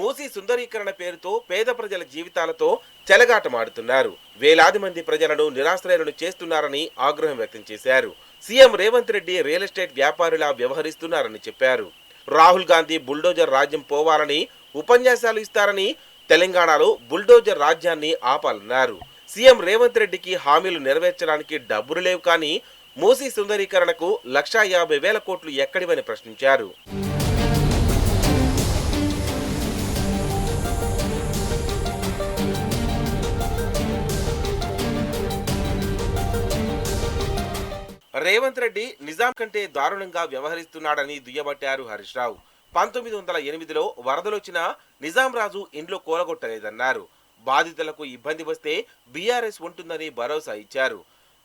మూసీ సుందరీకరణ పేరుతో పేద ప్రజల జీవితాలతో చెలగాటమాడుతున్నారు. వేలాది మంది ప్రజలను నిరాశ్రయులను చేస్తున్నారని ఆగ్రహం వ్యక్తం చేశారు. CM Revanth Reddy real estate వ్యాపారులా వ్యవహరిస్తున్నారని చెప్పారు. రాహుల్ గాంధీ బుల్డోజర్ రాజ్యం పోవాలని ఉపన్యాసాలు ఇస్తారని, తెలంగాణలో బుల్డోజర్ రాజ్యాన్ని ఆపాలన్నారు. సీఎం రేవంత్ రెడ్డికి హామీలు నెరవేర్చడానికి డబ్బులు లేవు, కానీ మూసీ సుందరీకరణకు 1,50,000 కోట్లు ఎక్కడివని ప్రశ్నించారు. రేవంత్ రెడ్డి నిజాం కంటే దారుణంగా వ్యవహరిస్తున్నాడని దుయ్యబట్టారు హరీష్ రావు. 1908లో వరదలొచ్చినా నిజాం రాజు ఇంట్లో కూలగొట్టలేదన్నారు. బాధితులకు ఇబ్బంది వస్తే బీఆర్ఎస్ ఉంటుందని భరోసా ఇచ్చారు.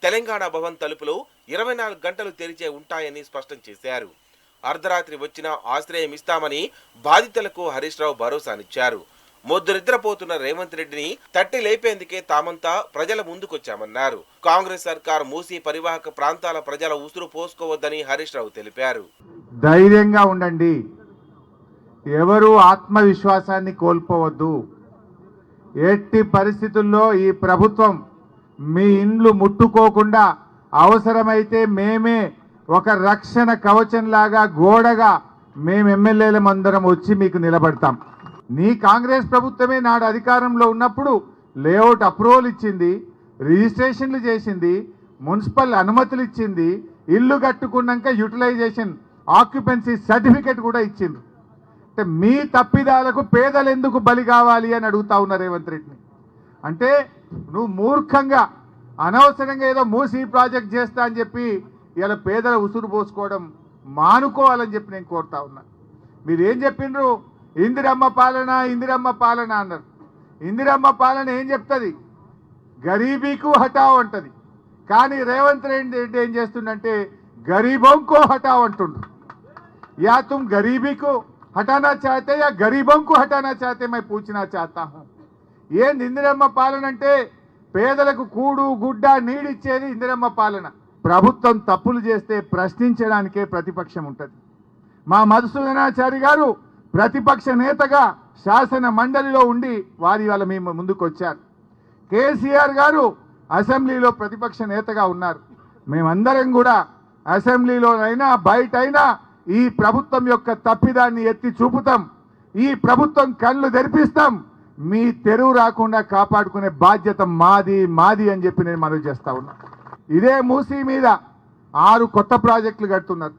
తెలంగాణ భవన్ తలుపులు 24 గంటలు తెరిచే ఉంటాయని స్పష్టం చేశారు. అర్ధరాత్రి వచ్చినా ఆశ్రయం ఇస్తామని బాధితులకు హరీష్ రావు భరోసానిచ్చారు. మొద్దునిద్రపోతున్న రేవంత్ రెడ్డిని తట్టి లేపేందుకే తామంతా ప్రజల ముందుకొచ్చామన్నారు. కాంగ్రెస్ సర్కార్ మూసీ పరివాహక ప్రాంతాల ప్రజల ఉసురు పోసుకోవద్దని హరీష్ రావు తెలిపారు. ధైర్యంగా ఉండండి, ఎవరు ఆత్మవిశ్వాసాన్ని కోల్పోవద్దు. ఎట్టి పరిస్థితుల్లో ఈ ప్రభుత్వం మీ ఇండ్లు ముట్టుకోకుండా అవసరమైతే మేమే ఒక రక్షణ కవచంలాగా గోడగా మేము ఎమ్మెల్యేలమందరం వచ్చి మీకు నిలబడతాం. నీ కాంగ్రెస్ ప్రభుత్వమే నాడు అధికారంలో ఉన్నప్పుడు లేఅవుట్ అప్రూవల్ ఇచ్చింది, రిజిస్ట్రేషన్లు చేసింది, మున్సిపల్ అనుమతులు ఇచ్చింది, ఇల్లు కట్టుకున్నాక యూటిలైజేషన్ ఆక్యుపెన్సీ సర్టిఫికెట్ కూడా ఇచ్చిండ్రు. అంటే మీ తప్పిదాలకు పేదలు ఎందుకు బలి కావాలి అని అడుగుతా ఉన్నారు రేవంత్ రెడ్డిని. అంటే నువ్వు మూర్ఖంగా అనవసరంగా ఏదో మూసీ ప్రాజెక్ట్ చేస్తా అని చెప్పి ఇలా పేదల ఉసురు పోసుకోవడం మానుకోవాలని చెప్పి నేను కోరుతా ఉన్నా. మీరు ఏం చెప్పిండ్రు? ఇందిరమ్మ పాలన, ఇందిరమ్మ పాలన అన్నారు. ఇందిరమ్మ పాలన ఏం చెప్తుంది? గరీబీకు హటావ్ అంటది. కానీ రేవంత్ రెడ్డి ఏం చేస్తుండంటే గరీబోంకో హటావ్ అంటుండ్రు. या तुम गरीबी को हटाना चाहते या गरीबों को हटाना चाहते मैं पूछना चाहता हूं. ये इंदिरम्మ పాలన అంటే పేదలకు కూడు గుడ్డ నీడిచ్చేది ఇందిరమ్మ పాలన. ప్రభుత్వం తప్పులు చేస్తే ప్రశ్నించడానికే ప్రతిపక్షం ఉంటుంది. మా మధుసూదనాచారి గారు ప్రతిపక్ష నేతగా శాసన మండలిలో ఉండి వారి వాళ్ళ మేము ముందుకు వచ్చారు. కేసీఆర్ గారు అసెంబ్లీలో ప్రతిపక్ష నేతగా ఉన్నారు. మేమందరం కూడా అసెంబ్లీలోనైనా బయటైనా ఈ ప్రభుత్వం యొక్క తప్పిదాన్ని ఎత్తి చూపుతాం. ఈ ప్రభుత్వం కళ్ళు తెరిపిస్తాం. మీ తెరువు రాకుండా కాపాడుకునే బాధ్యత మాది అని చెప్పి నేను మనవి చేస్తా ఉన్నా. ఇదే మూసీ మీద 6 కొత్త ప్రాజెక్టులు కడుతున్నారు.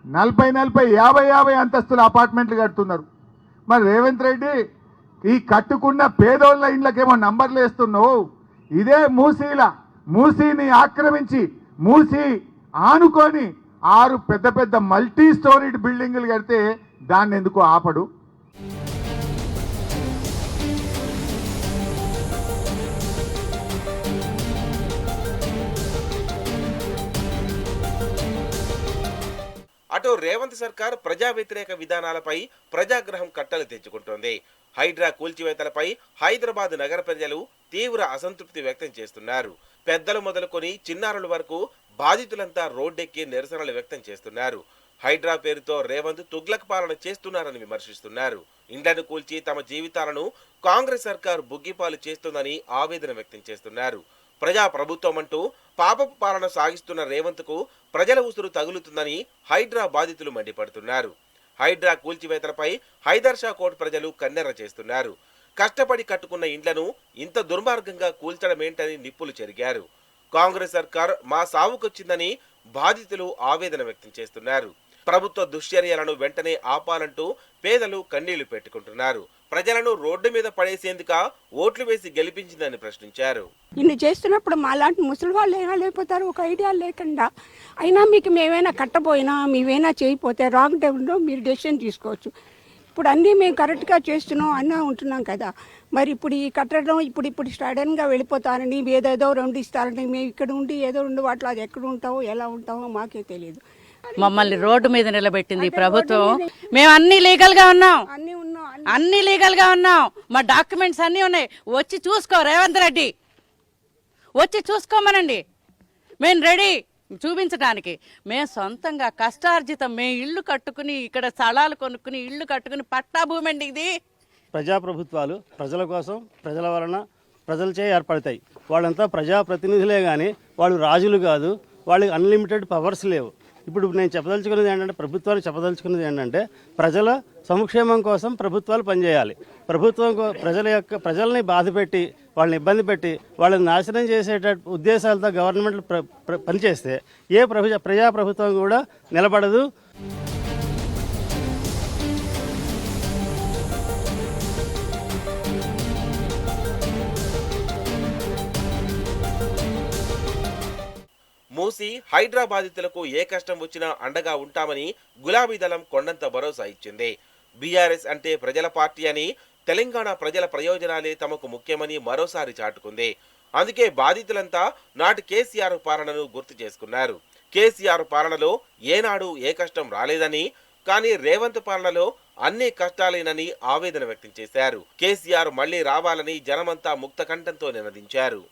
40, 50 అంతస్తుల అపార్ట్మెంట్లు కడుతున్నారు. మరి రేవంత్ రెడ్డి ఈ కట్టుకున్న పేదోళ్ళ ఇండ్లకేమో నంబర్లు వేస్తున్నావు. ఇదే మూసీని ఆక్రమించి మూసీ ఆనుకొని 6 పెద్ద మల్టీ స్టోరీడ్ బిల్డింగులు కడితే దాన్ని ఎందుకు ఆపడు? అటు రేవంత్ సర్కార్ ప్రజా వ్యతిరేక విధానాలపై ప్రజాగ్రహం కట్టలు తెచ్చుకుంటోంది. హైడ్రా కూల్చివేతలపై హైదరాబాద్ నగర ప్రజలు తీవ్ర అసంతృప్తి వ్యక్తం చేస్తున్నారు. పెద్దలు మొదలుకొని చిన్నారుల వరకు బాధితులంతా రోడ్డెక్కి నిరసనలు వ్యక్తం చేస్తున్నారు. హైడ్రా పేరుతో రేవంత్ తుగ్లక్ పాలన చేస్తున్నారని విమర్శిస్తున్నారు. ఇండ్లను కూల్చి తమ జీవితాలను కాంగ్రెస్ సర్కార్ బుగ్గిపాలు చేస్తుందని ఆవేదన వ్యక్తం చేస్తున్నారు. ప్రజా ప్రభుత్వం అంటూ పాపపు పాలన సాగిస్తున్న రేవంత్ కు ప్రజల ఉసురు తగులుతుందని హైడ్రా బాధితులు మండిపడుతున్నారు. హైడ్రా కూల్చివేతలపై హైదర్ షా కోట్ ప్రజలు కన్నెర్ర చేస్తున్నారు. కష్టపడి కట్టుకున్న ఇండ్లను ఇంత దుర్మార్గంగా కూల్చడమేంటని నిప్పులు చెరిగారు. కాంగ్రెస్ సర్కార్ మా సావుకొచ్చిందని బాధితులు ఆవేదన వ్యక్తం చేస్తున్నారు. ప్రభుత్వ దుశ్చర్యలను వెంటనే ఆపాలంటూ పేదలు కన్నీళ్లు పెట్టుకుంటున్నారు. ప్రజలను రోడ్డు మీద పడేసేందుక ఓట్లు వేసి గెలిపించిందని ప్రశ్నించారు. ఇన్ని చేస్తున్నప్పుడు మాలాంటి ముసలి వాళ్ళు ఏమైనా లేకపోతారు, ఒక ఐడియా లేకుండా. అయినా మీకు మేమైనా కట్టబోయినా మేమైనా చేయకపోతే రాంగ్ టైంలో మీరు డెసిషన్ తీసుకోవచ్చు. ఇప్పుడు అన్నీ మేము కరెక్ట్గా చేస్తున్నాం అన్నా ఉంటున్నాం కదా. మరి ఇప్పుడు ఈ కట్టడం ఇప్పుడు సడన్గా వెళ్ళిపోతారని ఏదేదో 2 ఇస్తారని మేము ఇక్కడ ఉండి ఏదో 2 వాటిలో అది ఎక్కడ ఉంటామో ఎలా ఉంటామో మాకే తెలియదు. మమ్మల్ని రోడ్డు మీద నిలబెట్టింది ప్రభుత్వం. మేము అన్ని లీగల్ గా ఉన్నాం, అన్ని లీగల్ గా ఉన్నాం. మా డాక్యుమెంట్స్ అన్నీ ఉన్నాయి. వచ్చి చూసుకో రేవంత్ రెడ్డి, వచ్చి చూసుకోమనండి. మేము రెడీ చూపించడానికి. మేము సొంతంగా కష్టార్జితం మేము ఇల్లు కట్టుకుని ఇక్కడ స్థలాలు కొనుక్కుని ఇల్లు కట్టుకుని పట్టా భూమి అండి ఇది. ప్రజాప్రభుత్వాలు ప్రజల కోసం, ప్రజల వలన, ప్రజలచే ఏర్పడతాయి. వాళ్ళంతా ప్రజాప్రతినిధులే కానీ వాళ్ళు రాజులు కాదు. వాళ్ళకి అన్లిమిటెడ్ పవర్స్ లేవు. ఇప్పుడు నేను చెప్పదలుచుకున్నది ఏంటంటే, ప్రభుత్వాన్ని చెప్పదలుచుకున్నది ఏంటంటే, ప్రజల సంక్షేమం కోసం ప్రభుత్వాలు పనిచేయాలి. ప్రభుత్వం ప్రజల్ని బాధపెట్టి వాళ్ళని ఇబ్బంది పెట్టి వాళ్ళని నాశనం చేసేట ఉద్దేశాలతో గవర్నమెంట్ పనిచేస్తే ఏ ప్రజాప్రభుత్వం కూడా నిలబడదు. మూసి హైడ్రా బాధితులకు ఏ కష్టం వచ్చినా అండగా ఉంటామని గులాబీ దళం కొండంత భరోసా ఇచ్చింది. బీఆర్ఎస్ అంటే ప్రజల పార్టీ అని, తెలంగాణ ప్రజల ప్రయోజనాలే తమకు ముఖ్యమని మరోసారి చాటుకుంది. అందుకే బాధితులంతా నాటి కేసీఆర్ పాలనను గుర్తు చేసుకున్నారు. కేసీఆర్ పాలనలో ఏనాడు ఏ కష్టం రాలేదని, కానీ రేవంత్ పాలనలో అన్ని కష్టాలేనని ఆవేదన వ్యక్తం చేశారు. కేసీఆర్ మళ్లీ రావాలని జనమంతా ముక్త కంఠంతో నినదించారు.